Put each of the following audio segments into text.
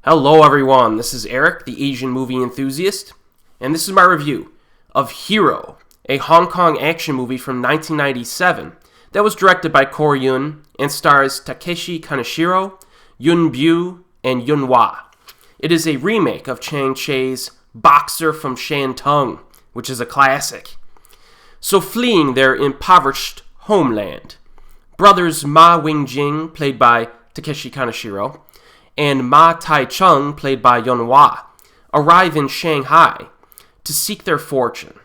Hello everyone, this is Erik, the Asian movie enthusiast, and this is my review of Hero, a Hong Kong action movie from 1997 that was directed by Corey Yuen and stars Takeshi Kaneshiro, Yuen Biao, and Yuen Wah. It is a remake of Chang Cheh's Boxer from Shantung, which is a classic. So fleeing their impoverished homeland, brothers Ma Wing-jing, played by Takeshi Kaneshiro, and Ma Tai-cheung, played by Yuen Wah, arrive in Shanghai to seek their fortune,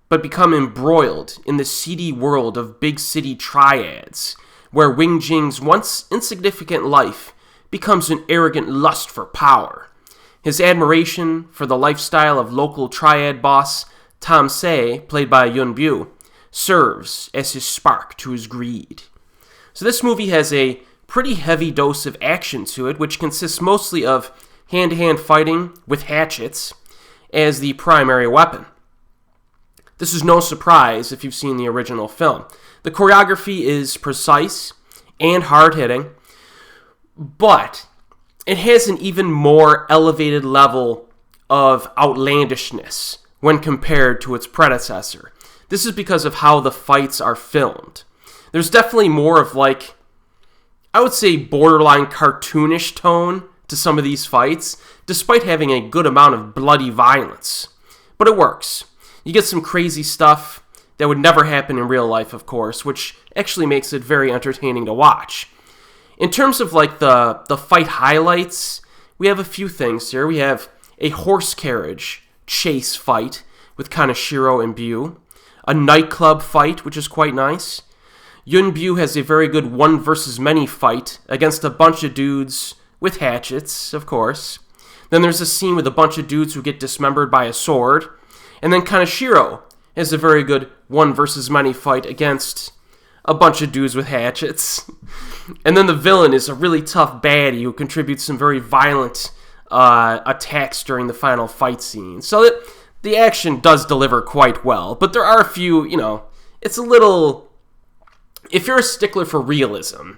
but become embroiled in the seedy world of big city triads, where Wing-jing's once insignificant life becomes an arrogant lust for power. His admiration for the lifestyle of local triad boss Tam Sei, played by Yuen Biao, serves as his spark to his greed. So this movie has a pretty heavy dose of action to it, which consists mostly of hand-to-hand fighting with hatchets as the primary weapon. This is no surprise if you've seen the original film. The choreography is precise and hard-hitting, but it has an even more elevated level of outlandishness when compared to its predecessor. This is because of how the fights are filmed. There's definitely more of I would say borderline cartoonish tone to some of these fights, despite having a good amount of bloody violence. But it works. You get some crazy stuff that would never happen in real life, of course, which actually makes it very entertaining to watch. In terms of the fight highlights, we have a few things here. We have a horse carriage chase fight with Kaneshiro and Biao, a nightclub fight, which is quite nice. Yuen Biao has a very good one versus many fight against a bunch of dudes with hatchets, of course. Then there's a scene with a bunch of dudes who get dismembered by a sword. And then Kaneshiro has a very good one versus many fight against a bunch of dudes with hatchets. And then the villain is a really tough baddie who contributes some very violent attacks during the final fight scene. So the action does deliver quite well. But there are a few, it's a little... If you're a stickler for realism,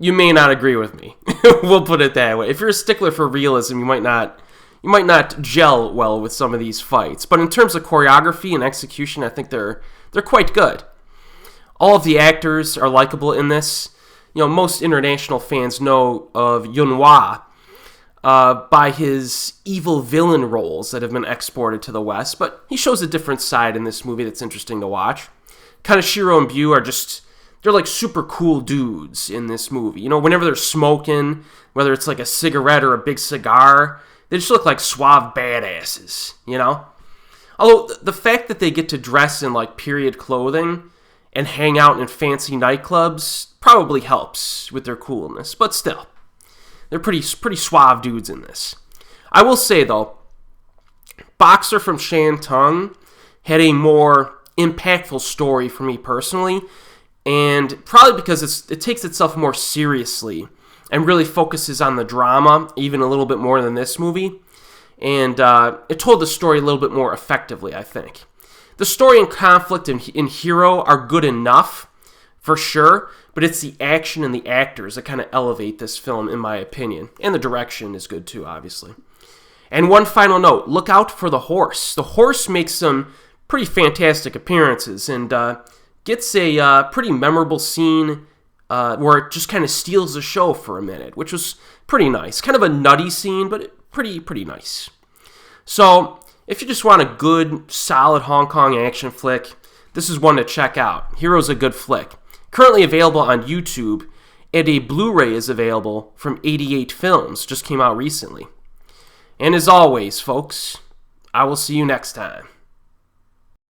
you may not agree with me. We'll put it that way. If you're a stickler for realism, you might not gel well with some of these fights. But in terms of choreography and execution, I think they're quite good. All of the actors are likable in this. Most international fans know of Yuen Wah by his evil villain roles that have been exported to the West, but he shows a different side in this movie that's interesting to watch. Kaneshiro and Biao are they're like super cool dudes in this movie. Whenever they're smoking, whether it's like a cigarette or a big cigar, they just look like suave badasses, Although the fact that they get to dress in period clothing and hang out in fancy nightclubs probably helps with their coolness, but still, they're pretty suave dudes in this. I will say though, Boxer from Shantung had a more impactful story for me personally, and probably because it takes itself more seriously and really focuses on the drama even a little bit more than this movie, and it told the story a little bit more effectively, I think. The story and conflict in Hero are good enough, for sure, but it's the action and the actors that kind of elevate this film, in my opinion, and the direction is good too, obviously. And one final note, look out for the horse. The horse makes some pretty fantastic appearances and gets a pretty memorable scene where it just kind of steals the show for a minute, which was pretty nice. Kind of a nutty scene, but pretty nice. So, if you just want a good, solid Hong Kong action flick, this is one to check out. Hero's a good flick. Currently available on YouTube, and a Blu-ray is available from 88 Films, just came out recently. And as always, folks, I will see you next time.